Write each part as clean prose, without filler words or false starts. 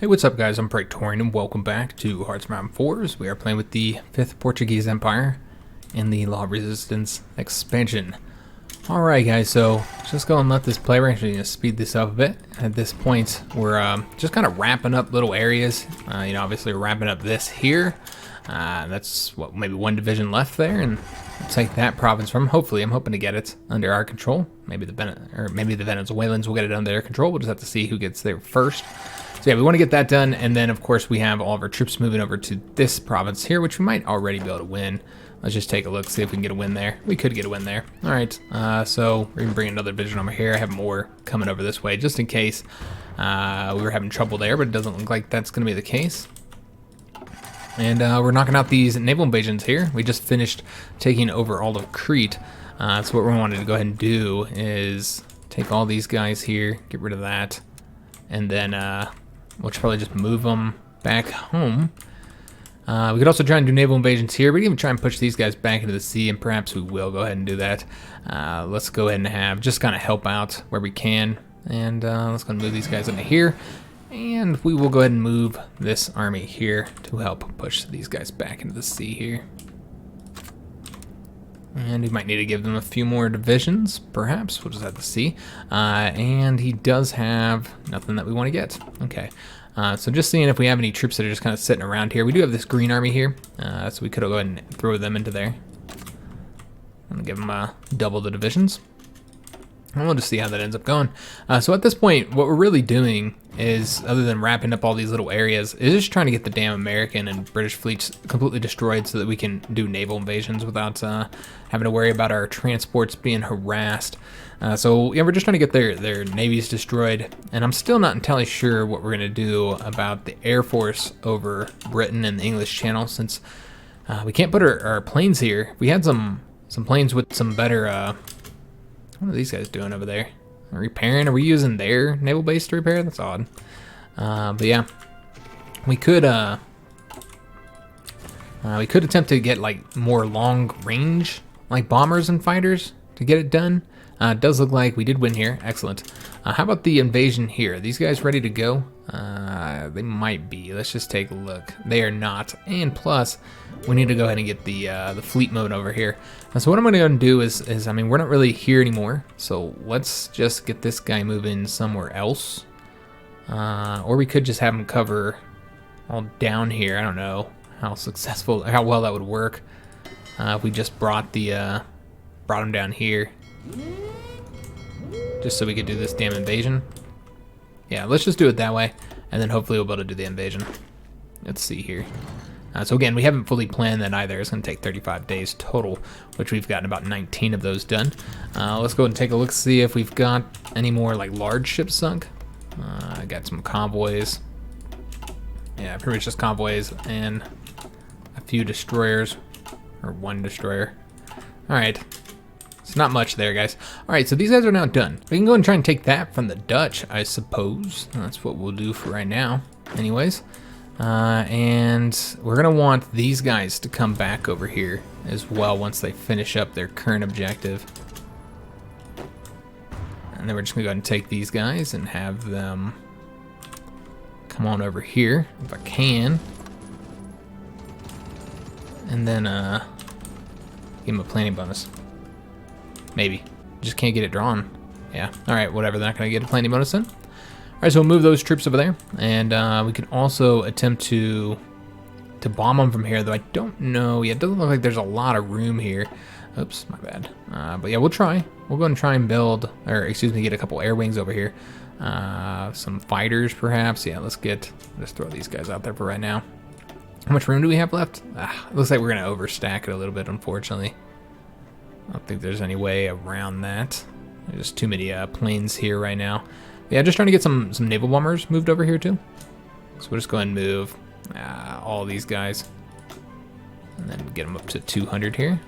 Hey, what's up guys, I'm Praetorian and welcome back to Hearts Mountain 4s. We are playing with the 5th Portuguese Empire in the Law of Resistance expansion. Alright guys, so just go and let this play. We're actually going to speed this up a bit. At this point, we're just kind of wrapping up little areas. Obviously we're wrapping up this here. That's, what, maybe one division left there, and we'll take that province from, hopefully, I'm hoping to get it under our control. Maybe the Venezuelans will get it under their control. We'll just have to see who gets there first. So yeah, we want to get that done, and then of course we have all of our troops moving over to this province here, which we might already be able to win. Let's just take a look, see if we can get a win there. We could get a win there. All right, so we're gonna bring another division over here. I have more coming over this way, just in case we were having trouble there, but it doesn't look like that's gonna be the case. And we're knocking out these naval invasions here. We just finished taking over all of Crete. So what we wanted to go ahead and do is take all these guys here, get rid of that, and then we'll probably just move them back home. We could also try and do naval invasions here. We can even try and push these guys back into the sea, and perhaps we will go ahead and do that. Let's go ahead and have just kind of help out where we can. And let's go and move these guys into here. And we will go ahead and move this army here to help push these guys back into the sea here. And we might need to give them a few more divisions, perhaps. We'll just have to see. And he does have nothing that we want to get. Okay. So just seeing if we have any troops that are just kind of sitting around here. We do have this green army here, so we could go ahead and throw them into there. I'm going to give them double the divisions. And we'll just see how that ends up going. So at this point, what we're really doing is, other than wrapping up all these little areas, is just trying to get the damn American and British fleets completely destroyed so that we can do naval invasions without having to worry about our transports being harassed. So yeah, we're just trying to get their navies destroyed, and I'm still not entirely sure what we're gonna do about the Air Force over Britain and the English Channel, since we can't put our planes here. We had some planes with some better. What are these guys doing over there? Repairing? Are we using their naval base to repair? That's odd. But yeah, we could attempt to get like more long range, like bombers and fighters, to get it done. It does look like we did win here. Excellent. How about the invasion here? Are these guys ready to go? They might be. Let's just take a look. They are not. And plus, we need to go ahead and get the fleet mode over here. So what I'm going to do is, I mean, we're not really here anymore. So let's just get this guy moving somewhere else. Or we could just have him cover all down here. I don't know how successful, how well that would work. If we just brought him down here. Just so we could do this damn invasion. Yeah, let's just do it that way, and then hopefully we'll be able to do the invasion. Let's see here. So again, we haven't fully planned that either. It's going to take 35 days total, which we've gotten about 19 of those done. Let's go ahead and take a look, see if we've got any more like large ships sunk. I got some convoys. Yeah, pretty much just convoys and a few destroyers, or one destroyer. All right. It's not much there, guys. All right, so these guys are now done. We can go and try and take that from the Dutch, I suppose. That's what we'll do for right now, anyways. And we're gonna want these guys to come back over here as well once they finish up their current objective. And then we're just gonna go ahead and take these guys and have them come on over here, if I can. And then give them a planning bonus. Maybe. Just can't get it drawn. Yeah. Alright, whatever. They're not going to get a planning bonus then. Alright, so we'll move those troops over there. And we can also attempt to bomb them from here, though I don't know. Yeah, it doesn't look like there's a lot of room here. Oops, my bad. But yeah, we'll try. We'll go and try and build, or excuse me, get a couple air wings over here. Some fighters, perhaps. Yeah, let's throw these guys out there for right now. How much room do we have left? It looks like we're going to overstack it a little bit, unfortunately. I don't think there's any way around that. There's too many planes here right now. Yeah, just trying to get some naval bombers moved over here too. So we'll just go ahead and move all these guys. And then get them up to 200 here.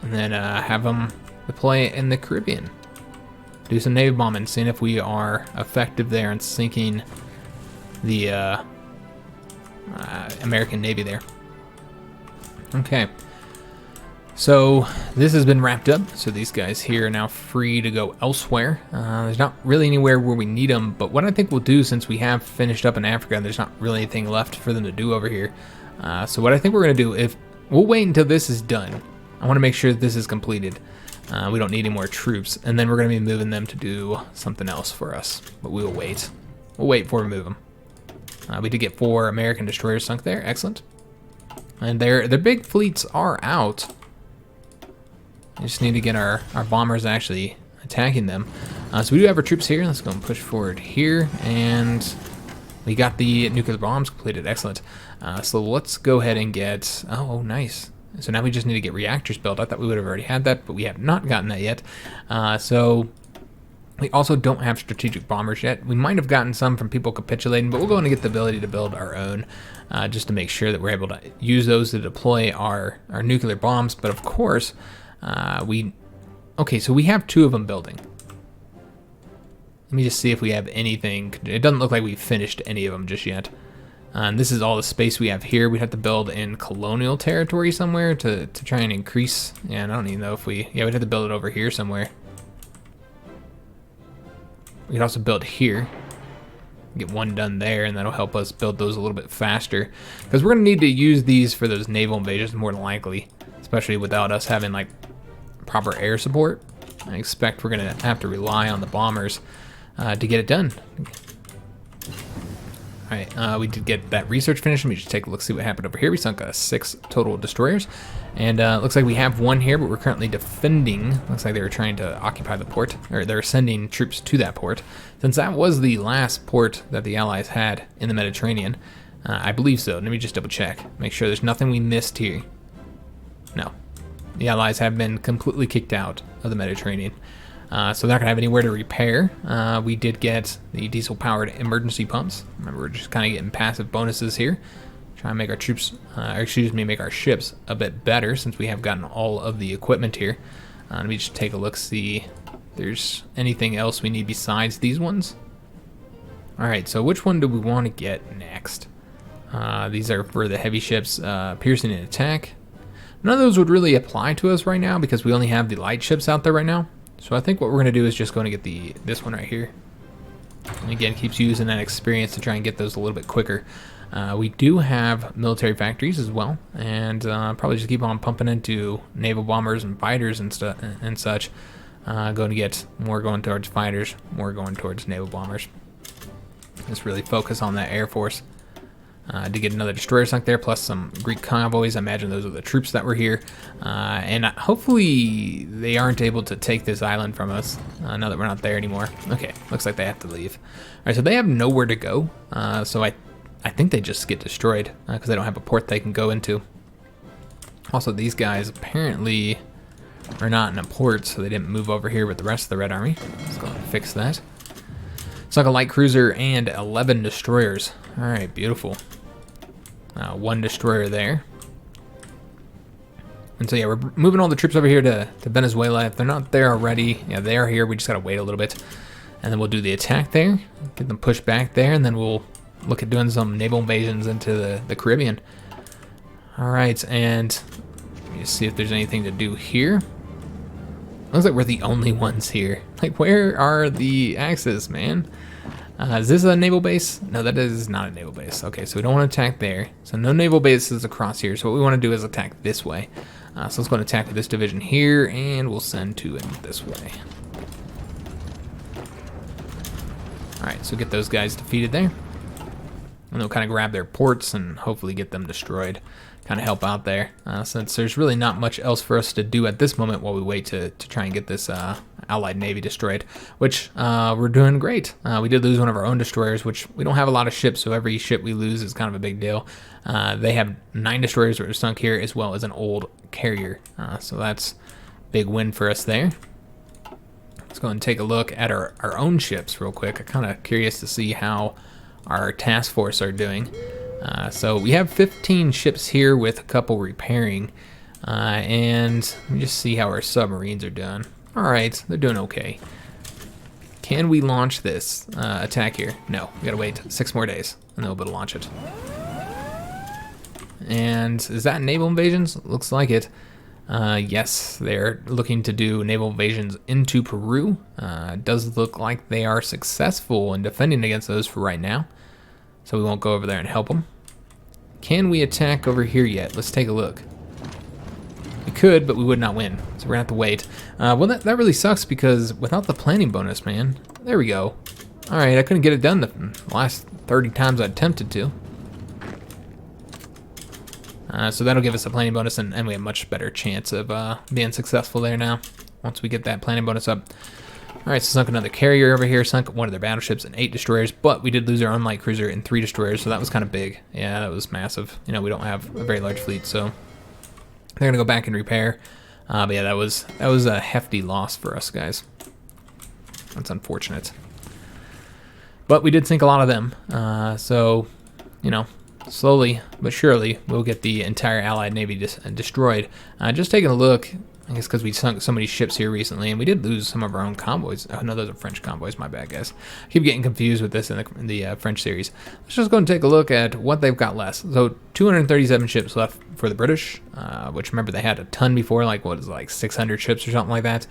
And then have them deploy in the Caribbean. Do some navy bombing, seeing if we are effective there in sinking the American Navy there. Okay, So this has been wrapped up, so these guys here are now free to go elsewhere. There's not really anywhere where we need them, but what I think we'll do, since we have finished up in Africa and there's not really anything left for them to do over here, so what I think we're going to do, if we'll wait until this is done. I want to make sure that this is completed. We don't need any more troops, and then we're going to be moving them to do something else for us, but we will wait. We'll wait before we move them. We did get 4 American destroyers sunk there, excellent. And their big fleets are out. We just need to get our bombers actually attacking them. So we do have our troops here. Let's go and push forward here. And we got the nuclear bombs completed. Excellent. So let's go ahead and get... Oh, nice. So now we just need to get reactors built. I thought we would have already had that, but we have not gotten that yet. So we also don't have strategic bombers yet. We might have gotten some from people capitulating, but we'll go in and get the ability to build our own just to make sure that we're able to use those to deploy our nuclear bombs. But of course... Okay, so we have 2 of them building. Let me just see if we have anything. It doesn't look like we've finished any of them just yet. And this is all the space we have here. We'd have to build in colonial territory somewhere to try and increase. Yeah, I don't even know if we... Yeah, we'd have to build it over here somewhere. We could also build here. Get 1 done there, and that'll help us build those a little bit faster. Because we're going to need to use these for those naval invasions more than likely. Especially without us having, like, proper air support. I expect we're going to have to rely on the bombers to get it done. Alright, we did get that research finished. Let me just take a look, see what happened over here. We sunk 6 total destroyers. And looks like we have 1 here, but we're currently defending. Looks like they were trying to occupy the port, or they're sending troops to that port. Since that was the last port that the Allies had in the Mediterranean. I believe so. Let me just double check. Make sure there's nothing we missed here. No. The Allies have been completely kicked out of the Mediterranean. So they're not going to have anywhere to repair. We did get the diesel-powered emergency pumps. Remember, we're just kind of getting passive bonuses here. Try and make our troops, make our ships a bit better since we have gotten all of the equipment here. Let me just take a look, see if there's anything else we need besides these ones. Alright, so which one do we want to get next? These are for the heavy ships, piercing and attack. None of those would really apply to us right now because we only have the light ships out there right now. So I think what we're going to do is just going to get this one right here. And again, keeps using that experience to try and get those a little bit quicker. We do have military factories as well, and probably just keep on pumping into naval bombers and fighters and such. Going to get more going towards fighters, more going towards naval bombers. Just really focus on that Air Force. To get another destroyer sunk there, plus some Greek convoys. I imagine those are the troops that were here. And hopefully they aren't able to take this island from us now that we're not there anymore. Okay, looks like they have to leave. All right, so they have nowhere to go. So I think they just get destroyed because they don't have a port they can go into. Also, these guys apparently are not in a port, so they didn't move over here with the rest of the Red Army. Let's go and fix that. It's like a light cruiser and 11 destroyers. All right, beautiful. 1 destroyer there. And so yeah, we're moving all the troops over here to Venezuela. If they're not there already, yeah, they are here. We just gotta wait a little bit. And then we'll do the attack there, get them pushed back there, and then we'll look at doing some naval invasions into the Caribbean. All right, and let me see if there's anything to do here. Looks like we're the only ones here. Like, where are the Axis, man? Is this a naval base? No, that is not a naval base. Okay, so we don't want to attack there. So no naval bases across here. So what we want to do is attack this way. So let's go and attack this division here, and we'll send 2 in this way. Alright, so get those guys defeated there. And they'll kind of grab their ports and hopefully get them destroyed. Kind of help out there. Since there's really not much else for us to do at this moment while we wait to try and get this Allied Navy destroyed, which we're doing great. We did lose one of our own destroyers, which we don't have a lot of ships, so every ship we lose is kind of a big deal. They have 9 destroyers that were sunk here, as well as an old carrier. So that's a big win for us there. Let's go and take a look at our own ships real quick. I'm kind of curious to see how our task force are doing. So we have 15 ships here with a couple repairing. And let me just see how our submarines are doing. Alright, they're doing okay. Can we launch this attack here? No, we gotta wait 6 more days and then we'll be able to launch it. And is that naval invasions? Looks like it. Yes, they're looking to do naval invasions into Peru. It does look like they are successful in defending against those for right now. So we won't go over there and help them. Can we attack over here yet? Let's take a look. We could, but we would not win. So we're gonna have to wait. Well, that really sucks because without the planning bonus, man. There we go. All right, I couldn't get it done the last 30 times I attempted to. So that'll give us a planning bonus, and we have a much better chance of being successful there now, once we get that planning bonus up. Alright, so sunk another carrier over here, sunk one of their battleships and 8 destroyers, but we did lose our own light cruiser and 3 destroyers, so that was kind of big. Yeah, that was massive. You know, we don't have a very large fleet, so they're going to go back and repair. But yeah, that was a hefty loss for us, guys. That's unfortunate. But we did sink a lot of them, so, you know, slowly but surely we'll get the entire Allied Navy destroyed. Just taking a look, I guess because we sunk so many ships here recently, and we did lose some of our own convoys. Oh no, those are French convoys, my bad, guys. I keep getting confused with this in the French series. Let's just go and take a look at what they've got left. So 237 ships left for the British, which remember they had a ton before, like what is it, like 600 ships or something like that.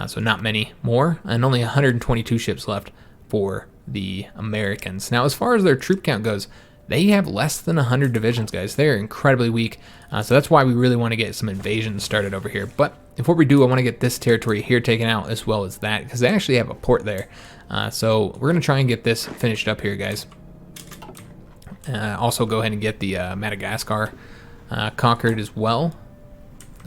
So not many more, and only 122 ships left for the Americans. Now, as far as their troop count goes, they have less than 100 divisions, guys. They're incredibly weak, so that's why we really want to get some invasions started over here. But before we do, I want to get this territory here taken out as well as that, because they actually have a port there. So we're going to try and get this finished up here, guys. Also go ahead and get the Madagascar conquered as well.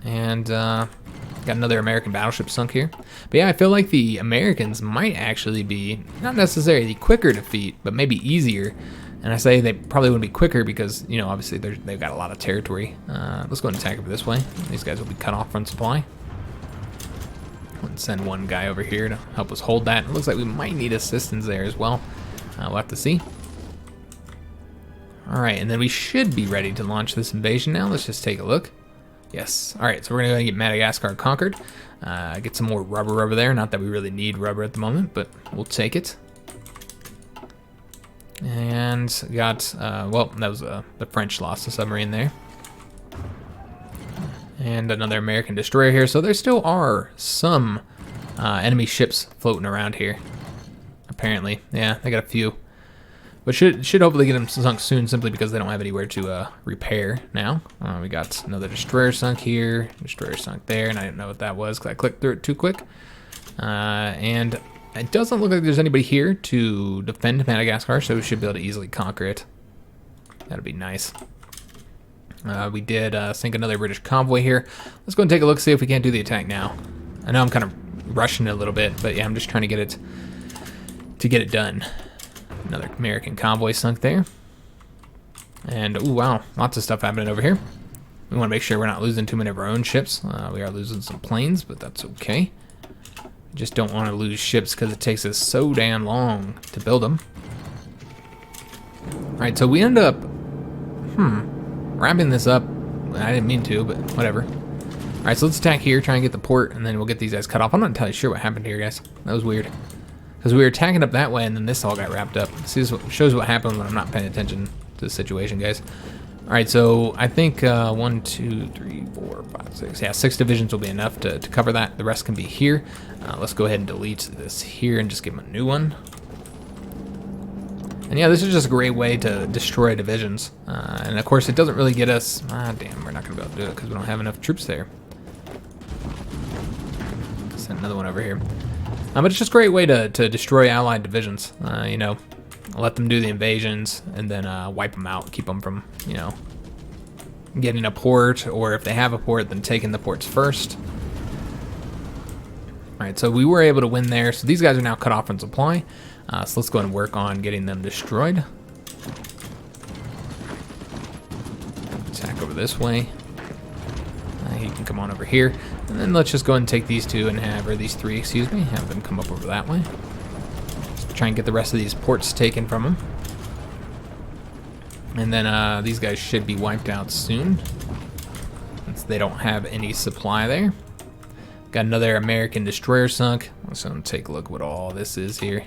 And got another American battleship sunk here. But yeah, I feel like the Americans might actually be, not necessarily quicker to defeat, but maybe easier. And I say they probably wouldn't be quicker because, you know, obviously they've got a lot of territory. Let's go and attack over this way. These guys will be cut off from supply. Let's send one guy over here to help us hold that. It looks like we might need assistance there as well. We'll have to see. All right, and then we should be ready to launch this invasion now. Let's just take a look. Yes. All right, so we're going to go and get Madagascar conquered. Get some more rubber over there. Not that we really need rubber at the moment, but we'll take it. And got, well, that was the French lost a submarine there. And another American destroyer here. So there still are some enemy ships floating around here. Apparently. Yeah, they got a few. But should hopefully get them sunk soon simply because they don't have anywhere to repair now. We got another destroyer sunk here. Destroyer sunk there. And I didn't know what that was because I clicked through it too quick. And it doesn't look like there's anybody here to defend Madagascar, so we should be able to easily conquer it. That'd be nice. We did sink another British convoy here. Let's go and take a look, see if we can't do the attack now. I know I'm kind of rushing it a little bit, but yeah, I'm just trying to get it done. Another American convoy sunk there. And, ooh, wow, lots of stuff happening over here. We want to make sure we're not losing too many of our own ships. We are losing some planes, but that's okay. Just don't want to lose ships because it takes us so damn long to build them. Alright, so we end up wrapping this up. I didn't mean to, but whatever. Alright, so let's attack here, try and get the port, and then we'll get these guys cut off. I'm not entirely sure what happened here, guys. That was weird. Because we were attacking up that way, and then this all got wrapped up. See, this shows what happened when I'm not paying attention to the situation, guys. Alright, so I think 1, 2, 3, 4, 5, 6. Yeah, 6 divisions will be enough to cover that. The rest can be here. Let's go ahead and delete this here and just give them a new one. And yeah, this is just a great way to destroy divisions. And of course, it doesn't really get us... damn, we're not going to be able to do it because we don't have enough troops there. Send another one over here. But it's just a great way to destroy allied divisions. You know, let them do the invasions and then wipe them out, keep them from, you know, getting a port, or if they have a port, then taking the ports first. Alright, so we were able to win there. So these guys are now cut off from supply. So let's go ahead and work on getting them destroyed. Attack over this way. He can come on over here. And then let's just go ahead and take these two and have, or these three, excuse me, have them come up over that way. Let's try and get the rest of these ports taken from them. And then these guys should be wiped out soon, since they don't have any supply there. Got another American destroyer sunk. Let's take a look what all this is here.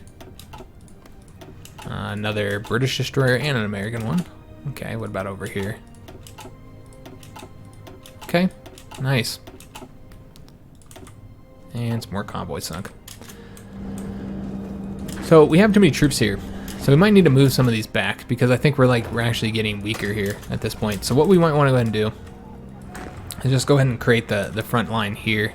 Another British destroyer and an American one. Okay, what about over here? Okay, Nice. And some more convoy sunk. So we have too many troops here. So we might need to move some of these back because I think we're actually getting weaker here at this point. So what we might want to go ahead and do is just go ahead and create the front line here.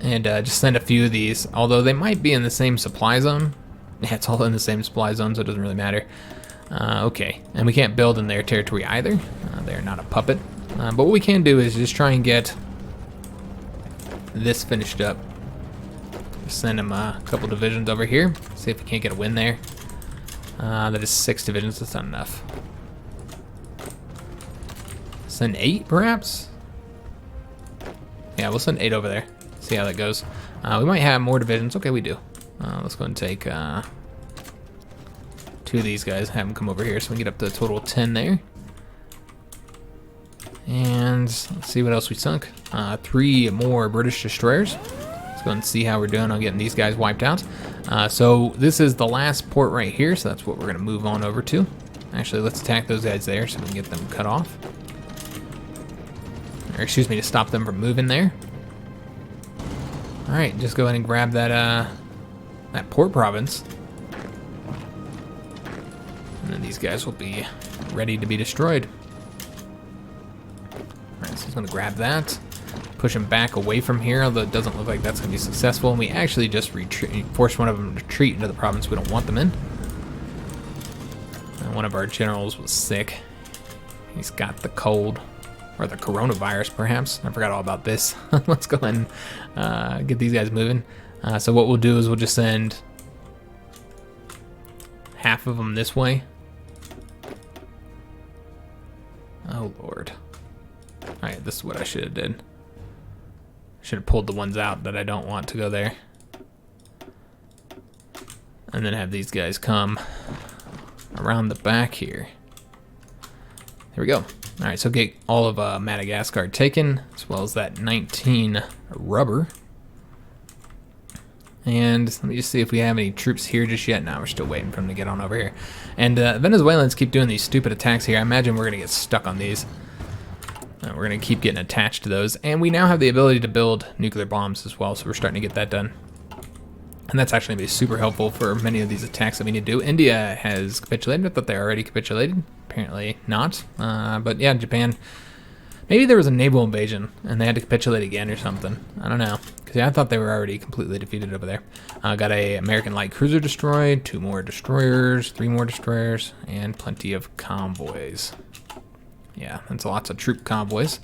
And just send a few of these, although they might be in the same supply zone. Yeah, it's all in the same supply zone, so it doesn't really matter. Okay, and we can't build in their territory either. They're not a puppet. But what we can do is just try and get this finished up. Just send them a couple divisions over here. See if we can't get a win there. That is 6 divisions, that's not enough. Send 8, perhaps? Yeah, we'll send 8 over there. See how that goes. We might have more divisions. Okay, we do. Let's go and take 2 of these guys, have them come over here so we can get up to a total of 10 there. And let's see what else we sunk. 3 more British destroyers. Let's go and see how we're doing on getting these guys wiped out. So this is the last port right here, so that's what we're going to move on over to. Actually, let's attack those guys there so we can get them cut off. Or excuse me, to stop them from moving there. Alright, just go ahead and grab that port province. And then these guys will be ready to be destroyed. Alright, so he's going to grab that. Push him back away from here, although it doesn't look like that's going to be successful. And we actually just forced one of them to retreat into the province we don't want them in. And one of our generals was sick. He's got the cold. Or the coronavirus, perhaps. I forgot all about this. Let's go ahead and get these guys moving. So what we'll do is we'll just send half of them this way. Oh, Lord. Alright, this is what I should have did. Should have pulled the ones out that I don't want to go there. And then have these guys come around the back here. There we go. Alright, so get all of Madagascar taken, as well as that 19 rubber. And let me just see if we have any troops here just yet. No, we're still waiting for them to get on over here. And Venezuelans keep doing these stupid attacks here. I imagine we're going to get stuck on these. We're going to keep getting attached to those. And we now have the ability to build nuclear bombs as well, so we're starting to get that done. And that's actually going to be super helpful for many of these attacks that we need to do. India has capitulated. I thought they already capitulated. Apparently not. But yeah, Japan. Maybe there was a naval invasion and they had to capitulate again or something. I don't know. Because yeah, I thought they were already completely defeated over there. Got a American light cruiser destroyed, 2 more destroyers, 3 more destroyers, and plenty of convoys. Yeah, that's lots of troop convoys.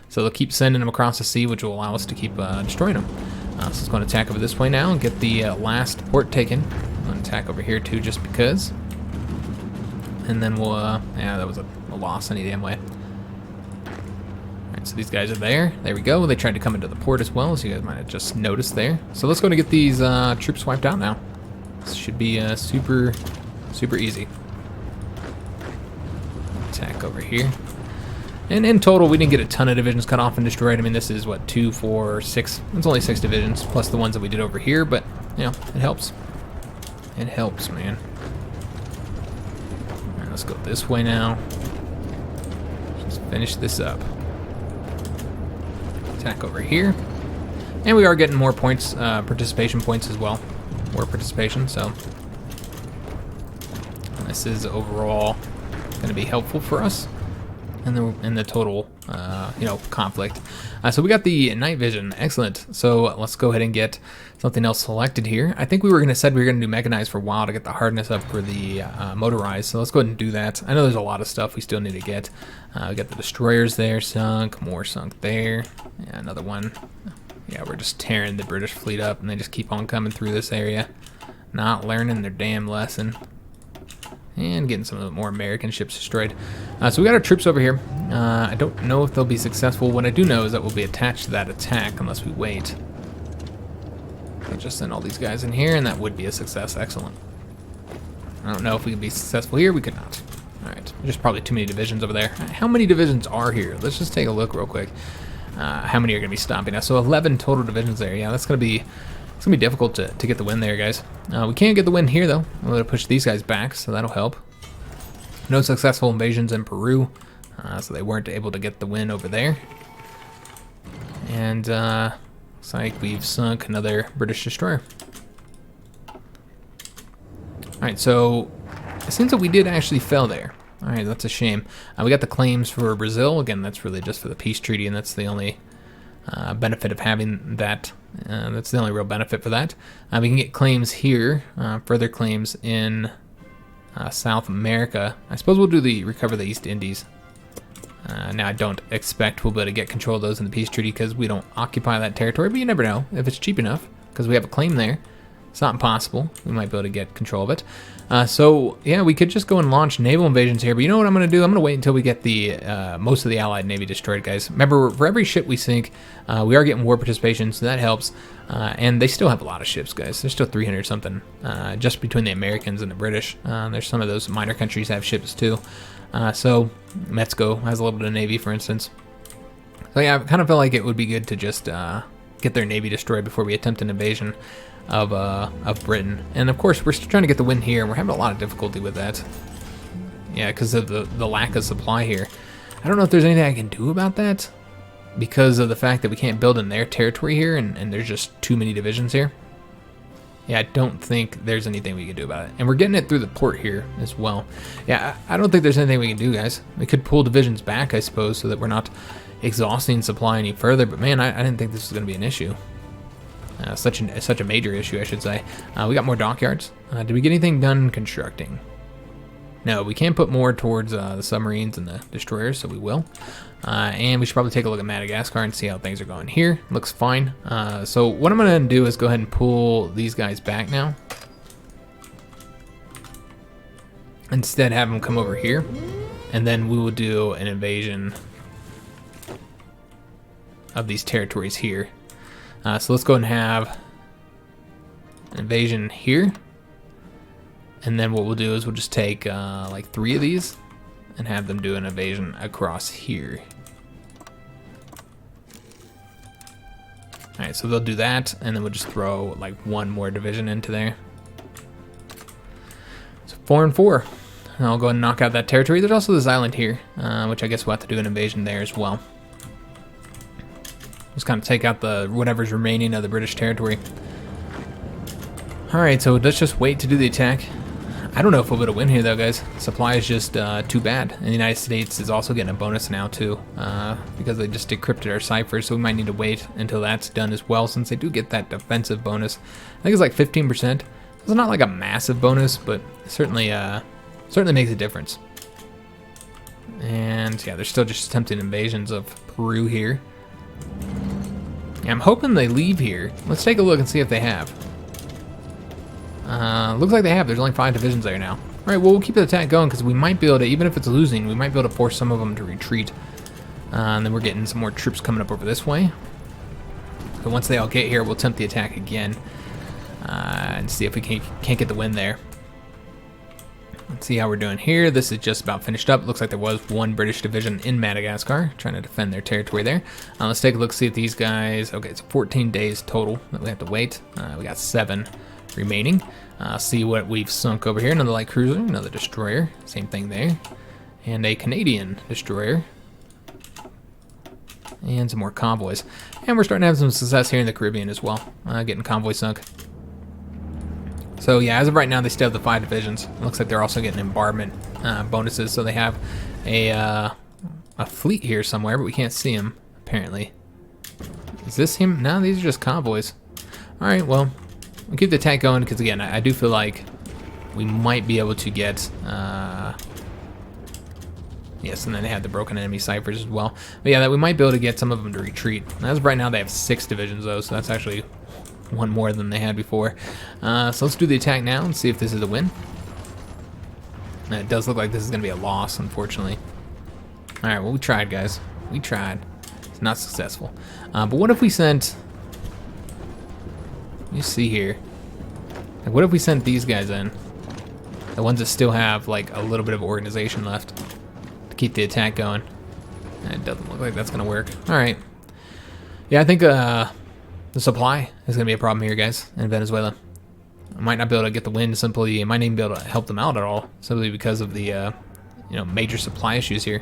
So they'll keep sending them across the sea, which will allow us to keep destroying them. So let's go and attack over this way now and get the last port taken. I'm going to attack over here too, just because. And then we'll, yeah, that was a loss any damn way. Alright, so these guys are there. There we go. They tried to come into the port as well, as you guys might have just noticed there. So let's go and get these troops wiped out now. This should be super easy. Attack over here. And in total, we didn't get a ton of divisions cut off and destroyed. I mean, this is, what, 2, 4, 6... It's only 6 divisions, plus the ones that we did over here, but, you know, it helps. It helps, man. Alright, let's go this way now. Just finish this up. Attack over here. And we are getting more points, participation points as well. More participation, so... This is overall going to be helpful for us. In the total, you know, conflict. So we got the night vision, excellent. So let's go ahead and get something else selected here. I think we said we were gonna do mechanized for a while to get the hardness up for the motorized. So let's go ahead and do that. I know there's a lot of stuff we still need to get. We got the destroyers there sunk, more sunk there. Yeah, another one. Yeah, we're just tearing the British fleet up, and they just keep on coming through this area, not learning their damn lesson. And getting some of the more American ships destroyed. So we got our troops over here. I don't know if they'll be successful. What I do know is that we'll be attached to that attack unless we wait. I'll just send all these guys in here, and that would be a success. Excellent. I don't know if we could be successful here. We could not. Alright, there's probably too many divisions over there. How many divisions are here? Let's just take a look real quick. How many are going to be stomping us? So 11 total divisions there. Yeah, that's going to be... It's going to be difficult to get the win there, guys. We can get the win here, though. I'm going to push these guys back, so that'll help. No successful invasions in Peru. So they weren't able to get the win over there. And looks like we've sunk another British destroyer. Alright, so it seems that we did actually fail there. Alright, that's a shame. We got the claims for Brazil. Again, that's really just for the peace treaty, and that's the only benefit of having that. That's the only real benefit for that. We can get claims here, further claims in South America. I suppose we'll do the recover the East Indies. Now, I don't expect we'll be able to get control of those in the peace treaty because we don't occupy that territory, but you never know if it's cheap enough because we have a claim there. It's not impossible. We might be able to get control of it. So, yeah, we could just go and launch naval invasions here, but you know what I'm going to do? I'm going to wait until we get the most of the Allied Navy destroyed, guys. Remember, for every ship we sink, we are getting war participation, so that helps. And they still have a lot of ships, guys. There's still 300-something just between the Americans and the British. There's some of those minor countries have ships, too. So, Mexico has a little bit of Navy, for instance. So, yeah, I kind of feel like it would be good to just get their Navy destroyed before we attempt an invasion of Britain. And of course we're still trying to get the win here, and we're having a lot of difficulty with that. Yeah, because of the lack of supply here. I don't know if there's anything I can do about that because of the fact that we can't build in their territory here, and there's just too many divisions here. Yeah, I don't think there's anything we can do about it. And we're getting it through the port here as well. Yeah, I don't think there's anything we can do, guys. We could pull divisions back, I suppose, so that we're not exhausting supply any further, but man, I didn't think this was going to be an issue. Such a major issue, I should say. We got more dockyards. Did we get anything done constructing? No, we can put more towards the submarines and the destroyers, so we will. And we should probably take a look at Madagascar and see how things are going here. Looks fine. So what I'm going to do is go ahead and pull these guys back now. Instead, have them come over here, and then we will do an invasion of these territories here. So let's go ahead and have an invasion here. And then what we'll do is we'll just take like 3 of these and have them do an invasion across here. Alright, so they'll do that, and then we'll just throw like 1 more division into there. So 4 and 4. And I'll go ahead and knock out that territory. There's also this island here, which I guess we'll have to do an invasion there as well. Just kind of take out the whatever's remaining of the British territory. Alright, so let's just wait to do the attack. I don't know if we'll be able to win here though, guys. Supply is just too bad. And the United States is also getting a bonus now too, because they just decrypted our ciphers, so we might need to wait until that's done as well, since they do get that defensive bonus. I think it's like 15%. It's not like a massive bonus, but certainly makes a difference. And yeah, they're still just attempting invasions of Peru here. Yeah, I'm hoping they leave here. Let's take a look and see if they have. Looks like they have. There's only 5 divisions there now. Alright, well, we'll keep the attack going because we might be able to, even if it's losing, we might be able to force some of them to retreat. And then we're getting some more troops coming up over this way. But once they all get here, we'll attempt the attack again. And see if we can't get the win there. Let's see how we're doing here. This is just about finished up. Looks like there was 1 British division in Madagascar trying to defend their territory there. Let's take a look, see if these guys... Okay, it's 14 days total that we have to wait. We got 7 remaining. See what we've sunk over here. Another light cruiser, another destroyer. Same thing there. And a Canadian destroyer. And some more convoys. And we're starting to have some success here in the Caribbean as well. Getting convoy sunk. So yeah, as of right now, they still have the 5 divisions. It looks like they're also getting embarment bonuses. So they have a fleet here somewhere, but we can't see them, apparently. Is this him? No, these are just convoys. Alright, well, we'll keep the attack going, because again, I do feel like we might be able to get... yes, and then they have the broken enemy ciphers as well. But yeah, that we might be able to get some of them to retreat. As of right now, they have 6 divisions, though, so that's actually... 1 more than they had before. So let's do the attack now and see if this is a win. And it does look like this is going to be a loss, unfortunately. Alright, well, we tried, guys. We tried. It's not successful. But what if we sent... Let me see here. Like, what if we sent these guys in? The ones that still have, like, a little bit of organization left to keep the attack going. And it doesn't look like that's going to work. Alright. Yeah, I think... the supply is going to be a problem here, guys, in Venezuela. I might not be able to get the win simply. I might not even be able to help them out at all, simply because of the, major supply issues here.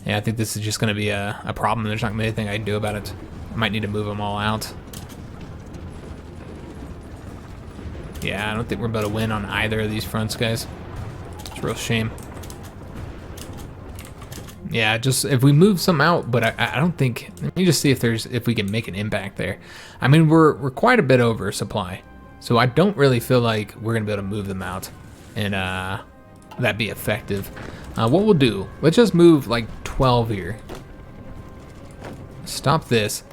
Yeah, I think this is just going to be a problem. There's not going to be anything I can do about it. I might need to move them all out. Yeah, I don't think we're about to win on either of these fronts, guys. It's a real shame. Yeah, just if we move some out, but I don't think. Let me just see if we can make an impact there. I mean, we're quite a bit over supply, so I don't really feel like we're gonna be able to move them out and that be effective. What we'll do? Let's just move like 12 here. Stop this,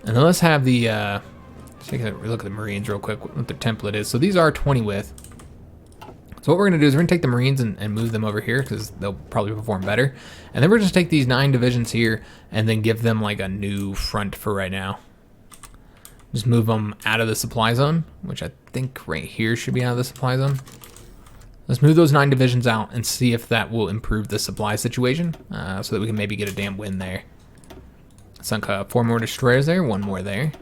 and then let's have the. Let's take a look at the Marines real quick. What their template is. So these are 20 width. So what we're going to do is we're going to take the Marines and move them over here because they'll probably perform better. And then we're just take these 9 divisions here and then give them like a new front for right now. Just move them out of the supply zone, which I think right here should be out of the supply zone. Let's move those 9 divisions out and see if that will improve the supply situation so that we can maybe get a damn win there. Sunk 4 more destroyers there, 1 more there,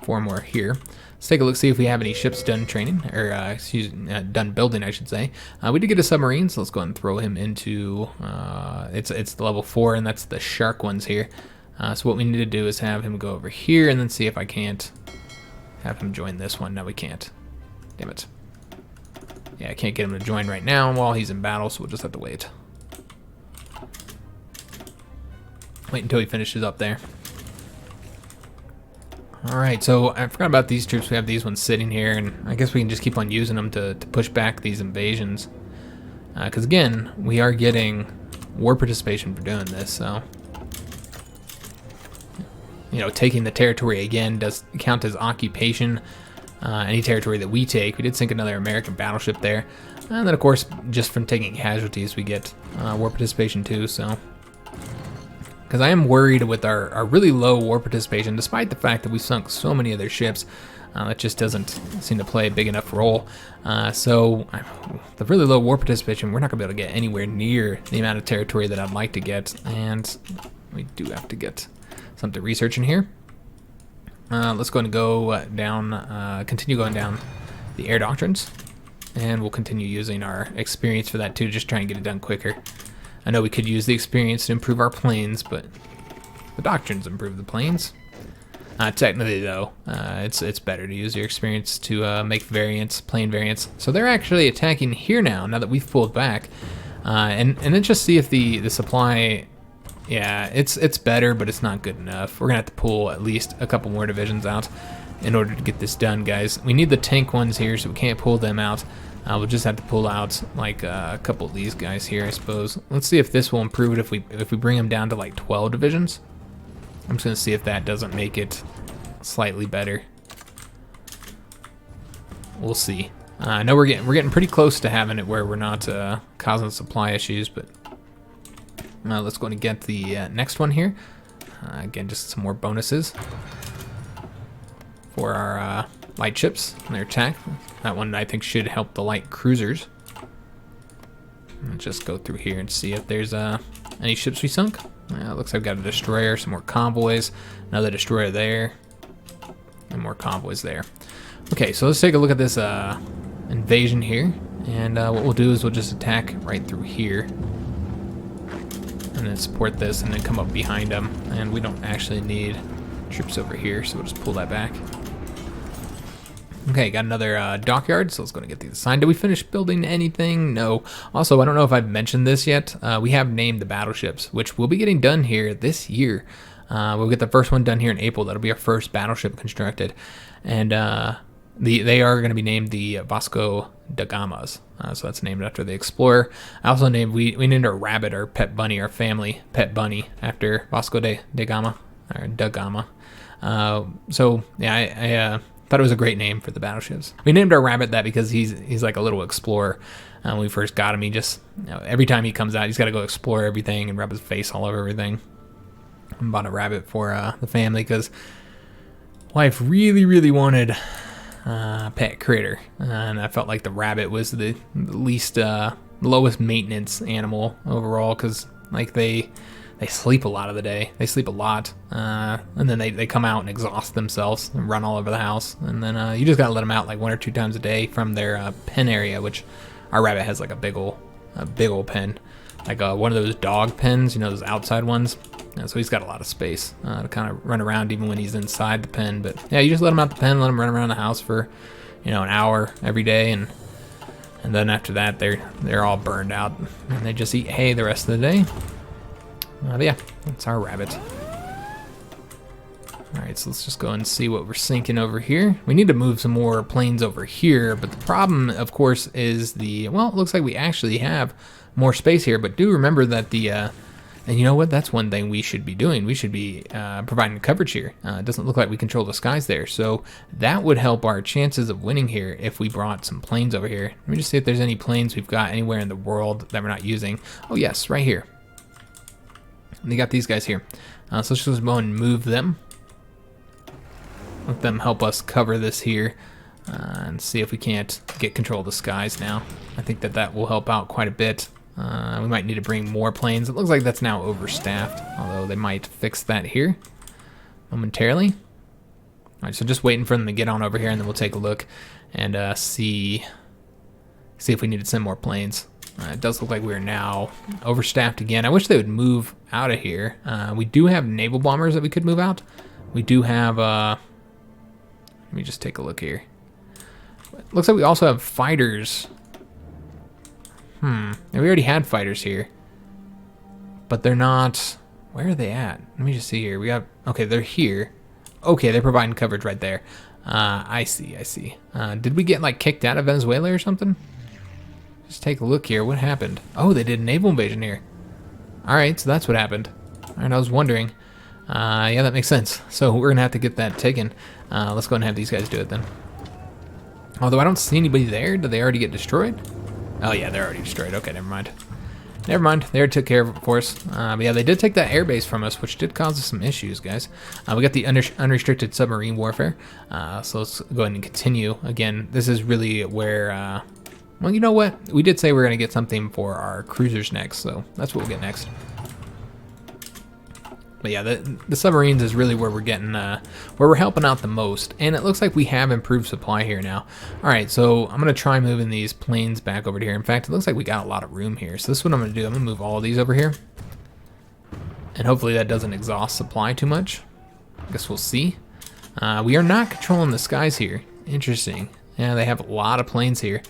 4 more here. Let's take a look, see if we have any ships done training, or done building, I should say. We did get a submarine, so let's go ahead and throw him into, it's the level 4, and that's the shark ones here. So what we need to do is have him go over here, and then see if I can't have him join this one. No, we can't. Damn it. Yeah, I can't get him to join right now while he's in battle, so we'll just have to wait. Wait until he finishes up there. Alright, so I forgot about these troops. We have these ones sitting here, and I guess we can just keep on using them to push back these invasions. Because again, we are getting war participation for doing this, so... You know, taking the territory again does count as occupation. Any territory that we take. We did sink another American battleship there. And then, of course, just from taking casualties, we get war participation too, so... Because I am worried with our really low war participation, despite the fact that we sunk so many of their ships. That just doesn't seem to play a big enough role. So the really low war participation, we're not going to be able to get anywhere near the amount of territory that I'd like to get. And we do have to get something researching here. Let's go and go down, continue going down the air doctrines. And we'll continue using our experience for that too, just try and get it done quicker. I know we could use the experience to improve our planes, but the doctrines improve the planes. Technically, though, it's better to use your experience to make variants, plane variants. So they're actually attacking here now that we've pulled back. And then just see if the supply... Yeah, it's better, but it's not good enough. We're going to have to pull at least a couple more divisions out in order to get this done, guys. We need the tank ones here, so we can't pull them out. We'll just have to pull out like a couple of these guys here, I suppose. Let's see if this will improve it if we bring them down to like 12 divisions. I'm just gonna see if that doesn't make it slightly better. We'll see. I know we're getting pretty close to having it where we're not causing supply issues, but let's go and get the next one here. Again, just some more bonuses for our light ships and their attack. That one I think should help the light cruisers. Let's just go through here and see if there's any ships we sunk. It looks like I've got a destroyer, some more convoys, another destroyer there, and more convoys there. Okay, so let's take a look at this invasion here, and what we'll do is we'll just attack right through here, and then support this, and then come up behind them. And we don't actually need troops over here, so we'll just pull that back. Okay, got another dockyard, so let's go and get these assigned. Did we finish building anything? No. Also, I don't know if I've mentioned this yet. We have named the battleships, which we'll be getting done here this year. We'll get the first one done here in April. That'll be our first battleship constructed. And they are going to be named the Vasco da Gamas. So that's named after the explorer. I also named, we named our rabbit, our pet bunny, our family pet bunny, after Vasco da Gama, or da Gama. So, yeah, I thought it was a great name for the battleships. We named our rabbit that because he's like a little explorer. When we first got him, he just, every time he comes out, he's got to go explore everything and rub his face all over everything. I bought a rabbit for the family because wife really wanted a pet critter, and I felt like the rabbit was the least lowest maintenance animal overall, because like they sleep a lot of the day. They sleep a lot, and then they come out and exhaust themselves and run all over the house. And then you just gotta let them out like 1 or 2 times a day from their pen area, which our rabbit has like a big ol' pen. like one of those dog pens, you know, those outside ones. So he's got a lot of space to kind of run around even when he's inside the pen. But yeah, you just let him out the pen, let him run around the house for, you know, an hour every day, and then after that they're all burned out and they just eat hay the rest of the day. But yeah, that's our rabbit. Alright, so let's just go and see what we're sinking over here. We need to move some more planes over here, but the problem, of course, is well, it looks like we actually have more space here, but do remember that and you know what, that's one thing we should be doing. We should be providing coverage here. It doesn't look like we control the skies there, so that would help our chances of winning here if we brought some planes over here. Let me just see if there's any planes we've got anywhere in the world that we're not using. Oh yes, right here. They got these guys here. So let's just go and move them. Let them help us cover this here and see if we can't get control of the skies now. I think that will help out quite a bit. We might need to bring more planes. It looks like that's now overstaffed, although they might fix that here momentarily. All right, so just waiting for them to get on over here, and then we'll take a look and see if we need to send more planes. It does look like we're now overstaffed again. I wish they would move out of here. We do have naval bombers that we could move out. We do have, let me just take a look here. It looks like we also have fighters. And we already had fighters here. But they're not, where are they at? Let me just see here. We got, okay, they're here. Okay, they're providing coverage right there. I see. Did we get like kicked out of Venezuela or something? Just take a look here. What happened? Oh, they did a naval invasion here. Alright, so that's what happened. Alright, I was wondering. Yeah, that makes sense. So we're going to have to get that taken. Let's go and have these guys do it then. Although I don't see anybody there. Did they already get destroyed? Oh yeah, they're already destroyed. Okay, never mind. Never mind. They already took care of it for us. But yeah, they did take that airbase from us, which did cause us some issues, guys. We got the unrestricted submarine warfare. So let's go ahead and continue. Again, this is really where... well, you know what? We did say we're going to get something for our cruisers next, so that's what we'll get next. But yeah, the submarines is really where we're getting, where we're helping out the most. And it looks like we have improved supply here now. All right, so I'm going to try moving these planes back over to here. In fact, it looks like we got a lot of room here. So this is what I'm going to do. I'm going to move all of these over here. And hopefully that doesn't exhaust supply too much. I guess we'll see. We are not controlling the skies here. Interesting. Yeah, they have a lot of planes here.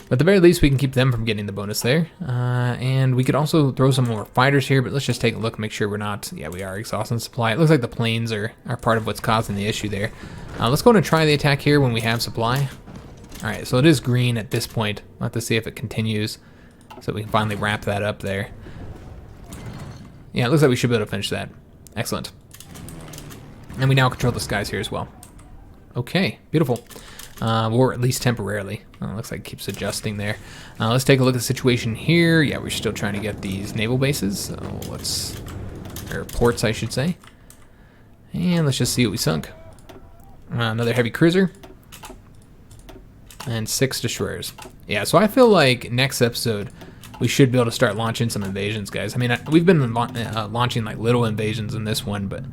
But at the very least, we can keep them from getting the bonus there. And we could also throw some more fighters here, but let's just take a look, make sure we're not... Yeah, we are exhausting supply. It looks like the planes are part of what's causing the issue there. Let's go and try the attack here when we have supply. Alright, so it is green at this point. We'll have to see if it continues so we can finally wrap that up there. Yeah, it looks like we should be able to finish that. Excellent. And we now control the skies here as well. Okay, beautiful. Or at least temporarily. Looks like it keeps adjusting there. Let's take a look at the situation here. Yeah, we're still trying to get these naval bases. So let's, or ports, I should say. And let's just see what we sunk. Another heavy cruiser. And 6 destroyers. Yeah, so I feel like next episode we should be able to start launching some invasions, guys. I mean, we've been launching like little invasions in this one, but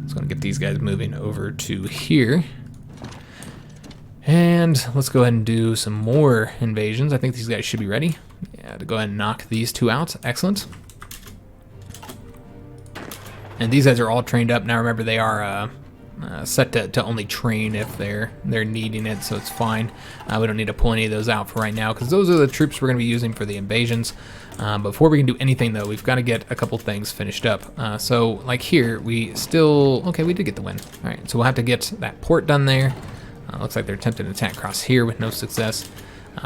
let's go and get these guys moving over to here. And let's go ahead and do some more invasions. I think these guys should be ready. Yeah, to go ahead and knock these 2 out. Excellent. And these guys are all trained up. Now remember, they are set to only train if they're needing it, so it's fine. We don't need to pull any of those out for right now, because those are the troops we're going to be using for the invasions. Before we can do anything, though, we've got to get a couple things finished up. So, like here, we still... Okay, we did get the win. All right, so we'll have to get that port done there. Looks like they're attempting to attack across here with no success.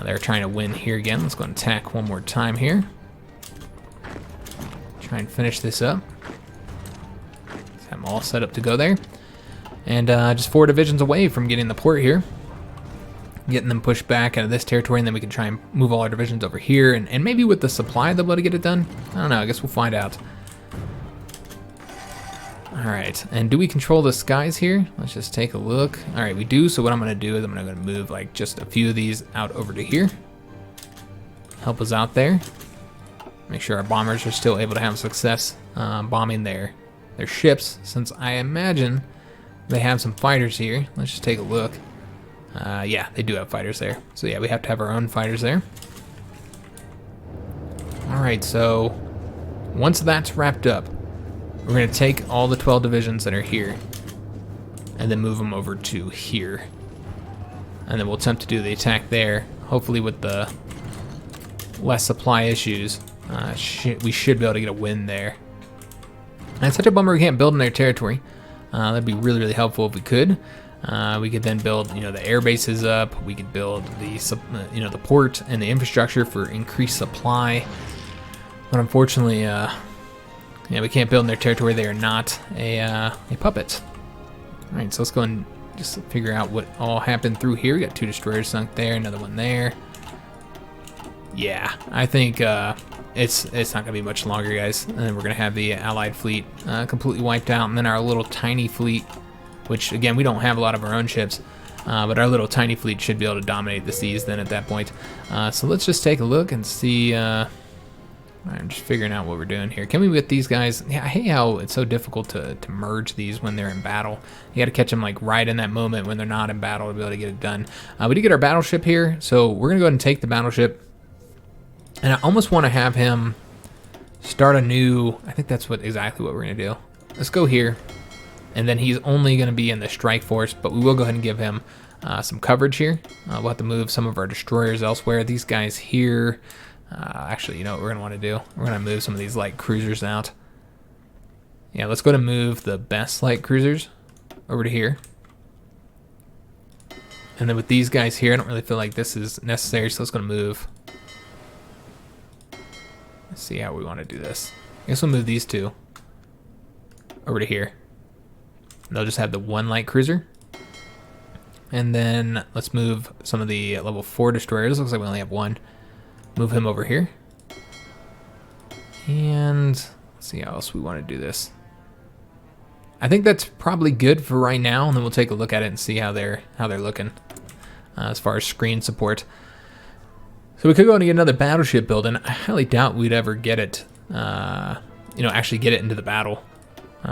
They're trying to win here again. Let's go and attack one more time here. Try and finish this up. Have them all set up to go there. And just 4 divisions away from getting the port here. Getting them pushed back out of this territory, and then we can try and move all our divisions over here. And maybe with the supply they'll be able to get it done. I don't know. I guess we'll find out. Alright, and do we control the skies here? Let's just take a look. Alright, we do, so what I'm going to do is I'm going to move like just a few of these out over to here. Help us out there. Make sure our bombers are still able to have success bombing their ships, since I imagine they have some fighters here. Let's just take a look. Yeah, they do have fighters there. So yeah, we have to have our own fighters there. Alright, so once that's wrapped up, we're going to take all the 12 divisions that are here and then move them over to here. And then we'll attempt to do the attack there, hopefully with the less supply issues. We should be able to get a win there. And it's such a bummer we can't build in their territory. That'd be really, really helpful if we could. We could then build, the air bases up. We could build the, the port and the infrastructure for increased supply. But unfortunately, we can't build in their territory. They are not a puppet. All right, so let's go and just figure out what all happened through here. We got 2 destroyers sunk there, another one there. Yeah, I think it's not gonna be much longer, guys. And then we're gonna have the Allied fleet completely wiped out, and then our little tiny fleet, which again we don't have a lot of our own ships, but our little tiny fleet should be able to dominate the seas then at that point. So let's just take a look and see. I'm just figuring out what we're doing here. Can we get these guys? Yeah, I hate how it's so difficult to merge these when they're in battle. You got to catch them like right in that moment when they're not in battle to be able to get it done. We did get our battleship here, so we're gonna go ahead and take the battleship. And I almost want to have him start a new. I think that's exactly what we're gonna do. Let's go here, and then he's only gonna be in the strike force, but we will go ahead and give him some coverage here. We'll have to move some of our destroyers elsewhere. These guys here. Actually, you know what we're going to want to do? We're going to move some of these light cruisers out. Yeah, let's go to move the best light cruisers over to here. And then with these guys here, I don't really feel like this is necessary, so let's go to move. Let's see how we want to do this. I guess we'll move these 2 over to here. And they'll just have the 1 light cruiser. And then let's move some of the level 4 destroyers. Looks like we only have 1. Move him over here. And let's see how else we want to do this. I think that's probably good for right now, and then we'll take a look at it and see how they're looking as far as screen support. So we could go and get another battleship build, and I highly doubt we'd ever get it, actually get it into the battle.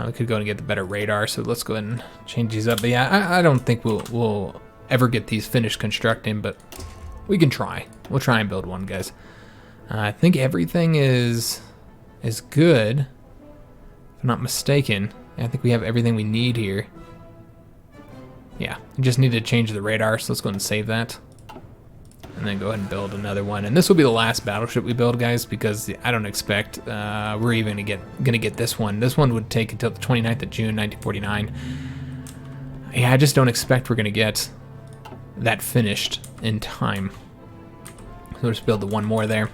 We could go and get the better radar, so let's go ahead and change these up. But yeah, I don't think we'll ever get these finished constructing, but we can try. We'll try and build one, guys. I think everything is good, if I'm not mistaken. I think we have everything we need here. Yeah, we just need to change the radar, so let's go ahead and save that. And then go ahead and build another one. And this will be the last battleship we build, guys, because I don't expect we're even gonna get this one. This one would take until the 29th of June, 1949. Yeah, I just don't expect we're gonna get that finished in time. So we'll just build the 1 more there.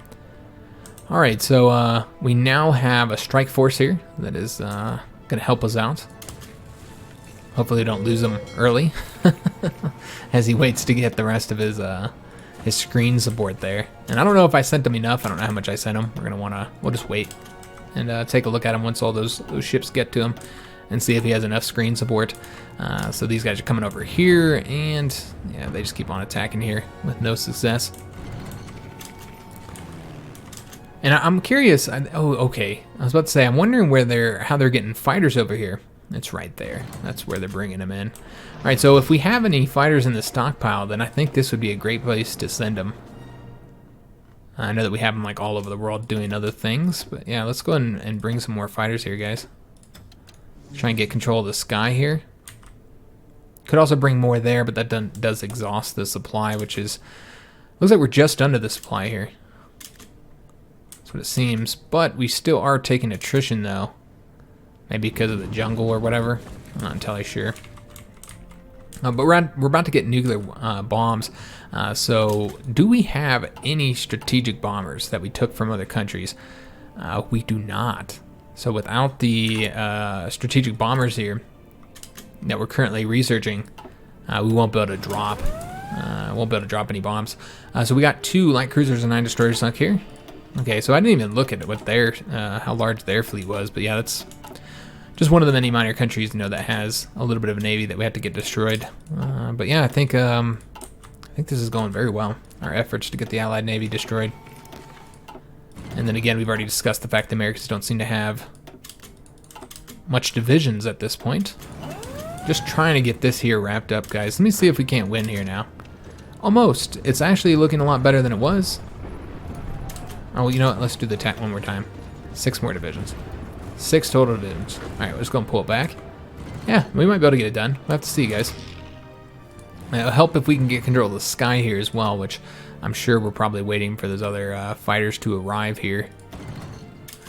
Alright, so we now have a strike force here that is going to help us out. Hopefully we don't lose him early as he waits to get the rest of his screen support there. And I don't know if I sent him enough. I don't know how much I sent him. We'll just wait and take a look at him once all those ships get to him and see if he has enough screen support. So these guys are coming over here, and yeah, they just keep on attacking here with no success. And I'm curious. Okay. I was about to say, I'm wondering how they're getting fighters over here. It's right there. That's where they're bringing them in. All right. So if we have any fighters in the stockpile, then I think this would be a great place to send them. I know that we have them like all over the world doing other things, but yeah, let's go ahead and bring some more fighters here, guys. Try and get control of the sky here. Could also bring more there, but that does exhaust the supply, which is looks like we're just under the supply here. That's what it seems, but we still are taking attrition though. Maybe because of the jungle or whatever. I'm not entirely sure. But we're about to get nuclear bombs. So do we have any strategic bombers that we took from other countries? We do not. So without the strategic bombers here that we're currently researching, we won't be able to drop. Won't be able to drop any bombs. So we got 2 light cruisers and 9 destroyers sunk here. Okay, so I didn't even look at what how large their fleet was, but yeah, that's just one of the many minor countries, that has a little bit of a navy that we have to get destroyed. But yeah, I think this is going very well. Our efforts to get the Allied Navy destroyed. And then again, we've already discussed the fact the Americans don't seem to have much divisions at this point. Just trying to get this here wrapped up, guys. Let me see if we can't win here now. Almost. It's actually looking a lot better than it was. Oh, you know what? Let's do the attack one more time. 6 more divisions. 6 total divisions. Alright, we're just going to pull it back. Yeah, we might be able to get it done. We'll have to see, guys. It'll help if we can get control of the sky here as well, which I'm sure we're probably waiting for those other fighters to arrive here.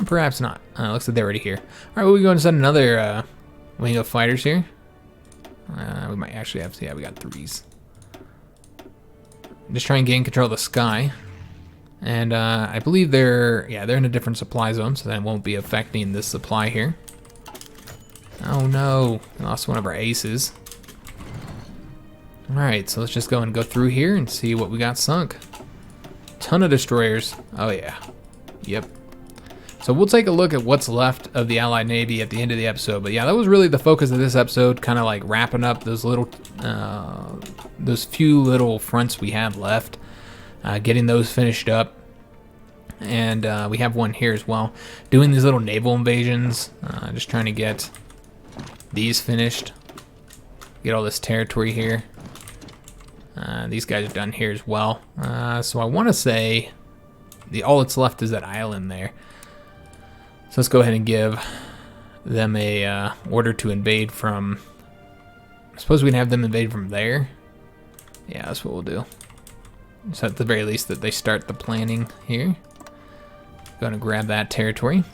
Perhaps not. Looks like they're already here. Alright, well, we go and send another wing of fighters here. We might actually have to, yeah, we got 3s. Just try and gain control of the sky. And I believe they're in a different supply zone, so that won't be affecting this supply here. Oh no, we lost one of our aces. Alright, so let's just go through here and see what we got sunk. Ton of destroyers. Oh yeah. Yep. So we'll take a look at what's left of the Allied Navy at the end of the episode. But yeah, that was really the focus of this episode, kind of like wrapping up those few little fronts we have left, getting those finished up. And we have one here as well, doing these little naval invasions, just trying to get these finished, get all this territory here. These guys are done here as well. So I want to say all that's left is that island there. So let's go ahead and give them a order to invade from. I suppose we can have them invade from there. Yeah, that's what we'll do. So at the very least that they start the planning here. Gonna grab that territory.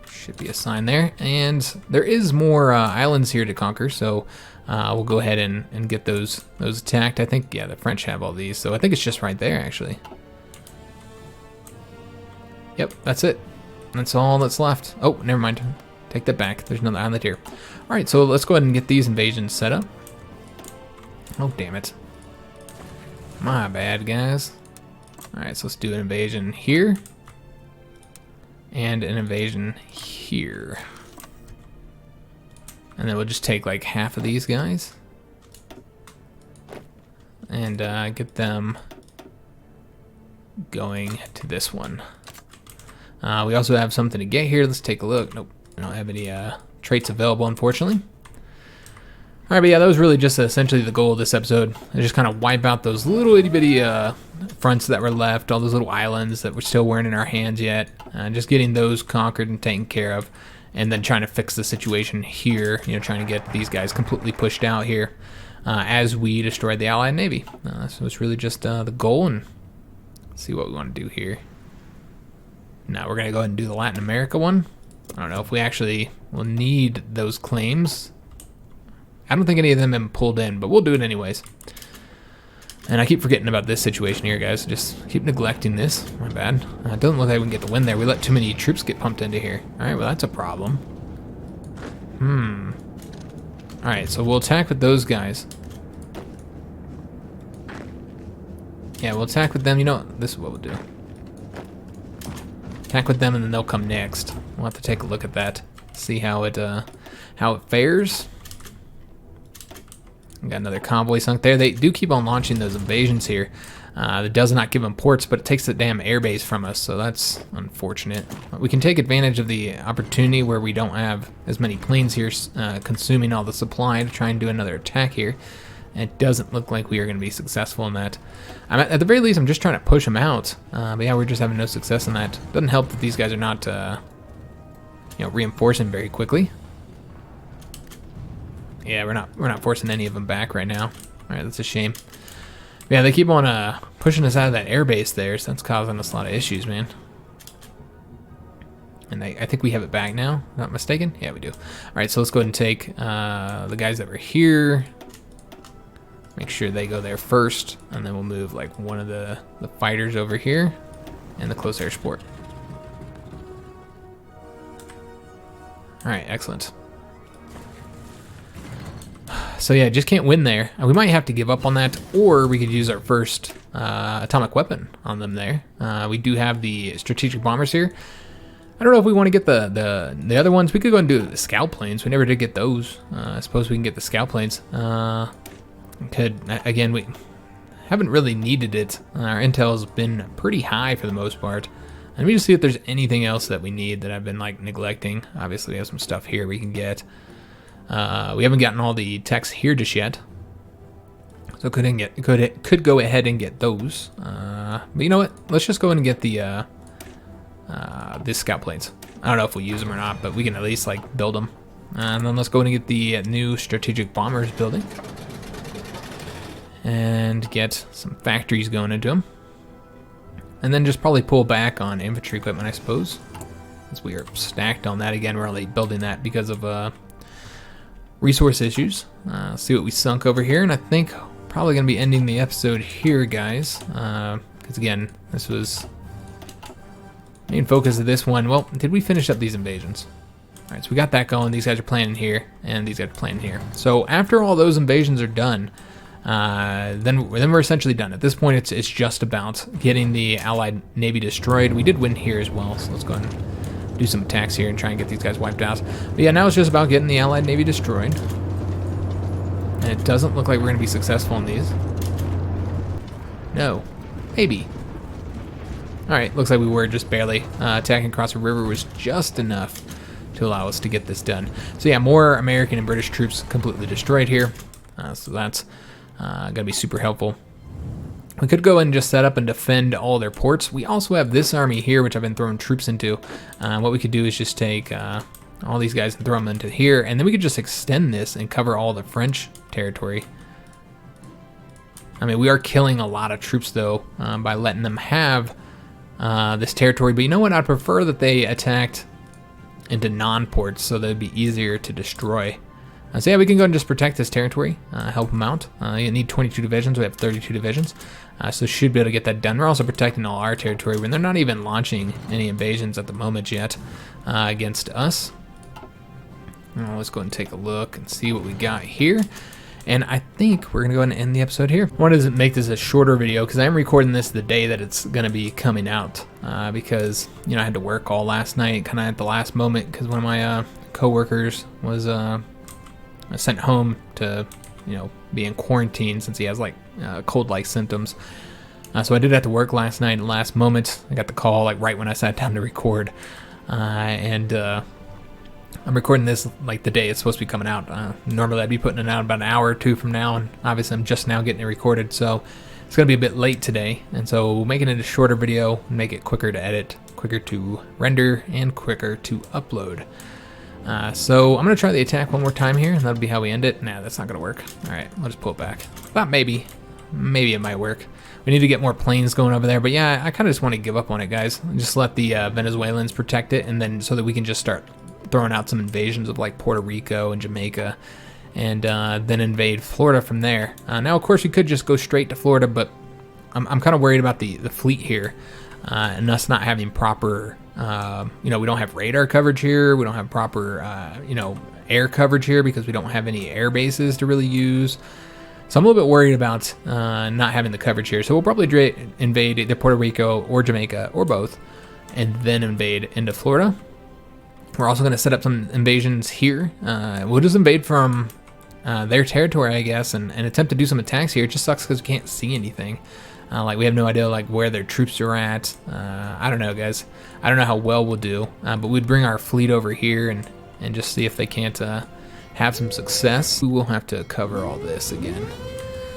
Should be a sign there. And there is more islands here to conquer, so we'll go ahead and get those attacked. I think, yeah, the French have all these, so I think it's just right there, actually. Yep, that's it. That's all that's left. Oh, never mind. Take that back. There's another island here. All right, so let's go ahead and get these invasions set up. Oh, damn it. My bad, guys. All right, so let's do an invasion here. And an invasion here. And then we'll just take like half of these guys. And get them going to this one. We also have something to get here. Let's take a look. Nope, we don't have any traits available, unfortunately. Alright, but yeah, that was really just essentially the goal of this episode. Just kind of wipe out those little itty bitty fronts that were left, all those little islands that we're still wearing in our hands yet. Just getting those conquered and taken care of. And then trying to fix the situation here, trying to get these guys completely pushed out here as we destroy the Allied Navy. So it's really just the goal, and let's see what we want to do here. Now we're going to go ahead and do the Latin America one. I don't know if we actually will need those claims. I don't think any of them have been pulled in, but we'll do it anyways. And I keep forgetting about this situation here, guys. Just keep neglecting this. My bad. It doesn't look like we can get the win there. We let too many troops get pumped into here. Alright, well, that's a problem. Alright, so we'll attack with those guys. Yeah, we'll attack with them. You know what? This is what we'll do. Attack with them, and then they'll come next. We'll have to take a look at that. See how it fares. We got another convoy sunk there. They do keep on launching those invasions here. It does not give them ports, but it takes the damn airbase from us, so that's unfortunate. We can take advantage of the opportunity where we don't have as many planes here consuming all the supply to try and do another attack here. And it doesn't look like we are going to be successful in that. At the very least, I'm just trying to push them out. But yeah, we're just having no success in that. Doesn't help that these guys are not reinforcing very quickly. Yeah, we're not forcing any of them back right now. All right, that's a shame. But yeah, they keep on pushing us out of that airbase there, so that's causing us a lot of issues, man. And I think we have it back now, not mistaken. Yeah, we do. All right, so let's go ahead and take the guys that were here. Make sure they go there first, and then we'll move like one of the fighters over here and the close air support. All right, excellent. So yeah, just can't win there. We might have to give up on that, or we could use our first atomic weapon on them there. We do have the strategic bombers here. I don't know if we want to get the other ones. We could go and do the scout planes. We never did get those. I suppose we can get the scout planes. Again, we haven't really needed it. Our intel's been pretty high for the most part. Let me just see if there's anything else that we need that I've been like neglecting. Obviously, we have some stuff here we can get. We haven't gotten all the techs here just yet, so could go ahead and get those. But you know what? Let's just go ahead and get the these scout planes. I don't know if we'll use them or not, but we can at least like build them. And then let's go and get the new strategic bombers building. And get some factories going into them. And then just probably pull back on infantry equipment, I suppose. Since we are stacked on that again, we're only building that because of resource issues. See what we sunk over here, and I think probably going to be ending the episode here, guys. Because again, this was main focus of this one. Well, did we finish up these invasions? All right, so we got that going. These guys are playing here, and these guys are playing here. So after all those invasions are done, then we're essentially done. At this point, it's just about getting the Allied Navy destroyed. We did win here as well, so let's go ahead and do some attacks here and try and get these guys wiped out. But yeah, now it's just about getting the Allied Navy destroyed. And it doesn't look like we're going to be successful in these. No. Maybe. Alright, looks like we were just barely. Attacking across the river was just enough to allow us to get this done. So yeah, more American and British troops completely destroyed here. So that's going to be super helpful. We could go and just set up and defend all their ports. We also have this army here, which I've been throwing troops into. What we could do is just take all these guys and throw them into here, and then we could just extend this and cover all the French territory. I mean, we are killing a lot of troops, though, by letting them have this territory. But you know what? I'd prefer that they attacked into non-ports so that it'd be easier to destroy. So yeah, we can go and just protect this territory, help them out. You need 22 divisions. We have 32 divisions. So should be able to get that done. We're also protecting all our territory when they're not even launching any invasions at the moment yet against us. Let's go and take a look and see what we got here. And I think we're going to go ahead and end the episode here. I wanted to make this a shorter video because I'm recording this the day that it's going to be coming out. Because, you know, I had to work all last night, kind of at the last moment, because one of my co-workers was sent home to, you know, be in quarantine since he has like cold-like symptoms. So I did have to work last night. Last moment, I got the call like right when I sat down to record. I'm recording this like the day it's supposed to be coming out. Normally I'd be putting it out about an hour or two from now, and obviously I'm just now getting it recorded, so it's going to be a bit late today. And so making it a shorter video, make it quicker to edit, quicker to render, and quicker to upload. So I'm going to try the attack one more time here, and that'll be how we end it. Nah, that's not going to work. All right, I'll just pull it back. Thought maybe it might work. We need to get more planes going over there, but yeah, I kind of just want to give up on it, guys. Just let the Venezuelans protect it, and then so that we can just start throwing out some invasions of like Puerto Rico and Jamaica, and then invade Florida from there. Now, of course, we could just go straight to Florida, but I'm kind of worried about the fleet here, and us not having proper, you know, we don't have radar coverage here. We don't have proper, you know, air coverage here because we don't have any air bases to really use. So I'm a little bit worried about not having the coverage here. So we'll probably invade either Puerto Rico or Jamaica or both, and then invade into Florida. We're also going to set up some invasions here. We'll just invade from their territory, I guess, and attempt to do some attacks here. It just sucks because we can't see anything. Like, we have no idea like where their troops are at. I don't know, guys. I don't know how well we'll do. But we'd bring our fleet over here and just see if they can't have some success. We will have to cover all this again,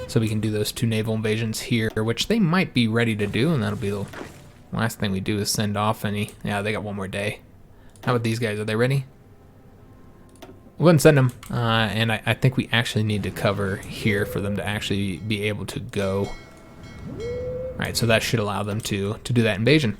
so we can do those 2 naval invasions here, which they might be ready to do, and that'll be the last thing we do is send off any. Yeah, they got one more day. How about these guys? Are they ready? We'll go and send them, and I think we actually need to cover here for them to actually be able to go. Alright, so that should allow them to do that invasion.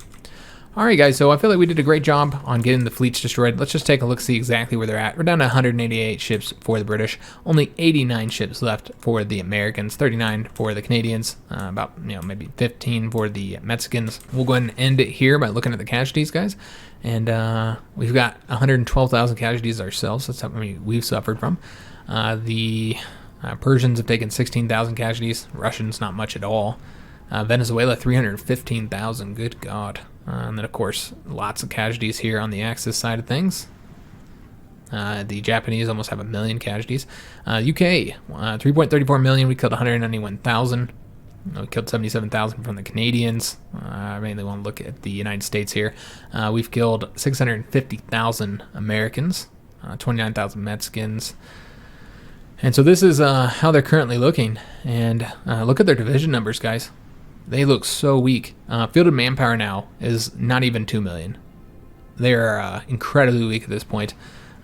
Alright, guys, so I feel like we did a great job on getting the fleets destroyed. Let's just take a look, see exactly where they're at. We're down to 188 ships for the British, only 89 ships left for the Americans, 39 for the Canadians, about, you know, maybe 15 for the Mexicans. We'll go ahead and end it here by looking at the casualties, guys. And we've got 112,000 casualties ourselves. That's how many we've suffered from. The Persians have taken 16,000 casualties. Russians, not much at all. Venezuela, 315,000. Good God. And then, of course, lots of casualties here on the Axis side of things. The Japanese almost have 1 million casualties. UK, 3.34 million. We killed 191,000. We killed 77,000 from the Canadians. I mainly want to look at the United States here. We've killed 650,000 Americans, 29,000 Mexicans. And so this is how they're currently looking. And look at their division numbers, guys. They look so weak. Fielded manpower now is not even 2 million. They're incredibly weak at this point.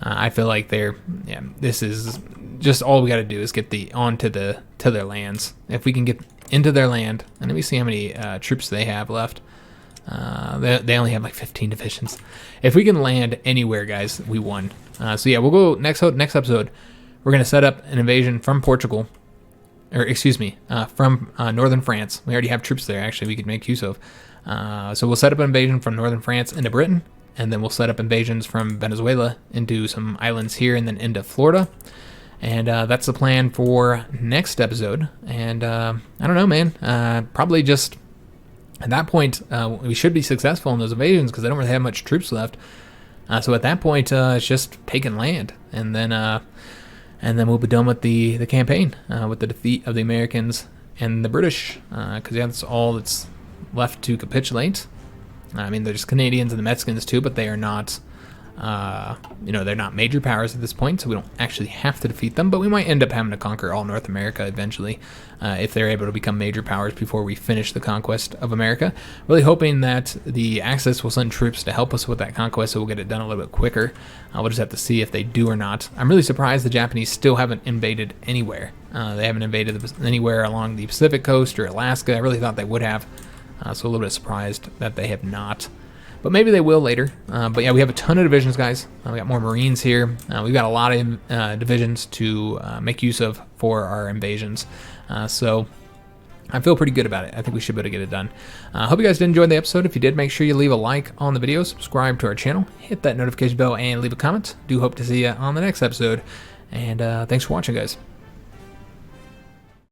I feel like this is just all we got to do is get onto their lands. If we can get into their land, and let me see how many troops they have left. They only have like 15 divisions. If we can land anywhere, guys, we won. So yeah, we'll go next episode. We're gonna set up an invasion from Portugal, or excuse me, from northern France. We already have troops there. Actually, we could make use of. So we'll set up an invasion from northern France into Britain, and then we'll set up invasions from Venezuela into some islands here, and then into Florida. And that's the plan for next episode. And I don't know, man. Probably just at that point, we should be successful in those invasions because they don't really have much troops left. So at that point, it's just taking land, and then we'll be done with the campaign, with the defeat of the Americans and the British, because that's all that's left to capitulate. I mean, there's Canadians and the Mexicans too, but they are not, they're not major powers at this point, so we don't actually have to defeat them, but we might end up having to conquer all North America eventually, if they're able to become major powers before we finish the conquest of America. Really hoping that the Axis will send troops to help us with that conquest, so we'll get it done a little bit quicker. We'll just have to see if they do or not. I'm really surprised the Japanese still haven't invaded anywhere. They haven't invaded anywhere along the Pacific coast or Alaska. I really thought they would have. So a little bit surprised that they have not. But maybe they will later. But yeah, we have a ton of divisions, guys. We got more Marines here. We've got a lot of divisions to make use of for our invasions. So I feel pretty good about it. I think we should be able to get it done. I hope you guys did enjoy the episode. If you did, make sure you leave a like on the video, subscribe to our channel, hit that notification bell, and leave a comment. Do hope to see you on the next episode. And thanks for watching, guys.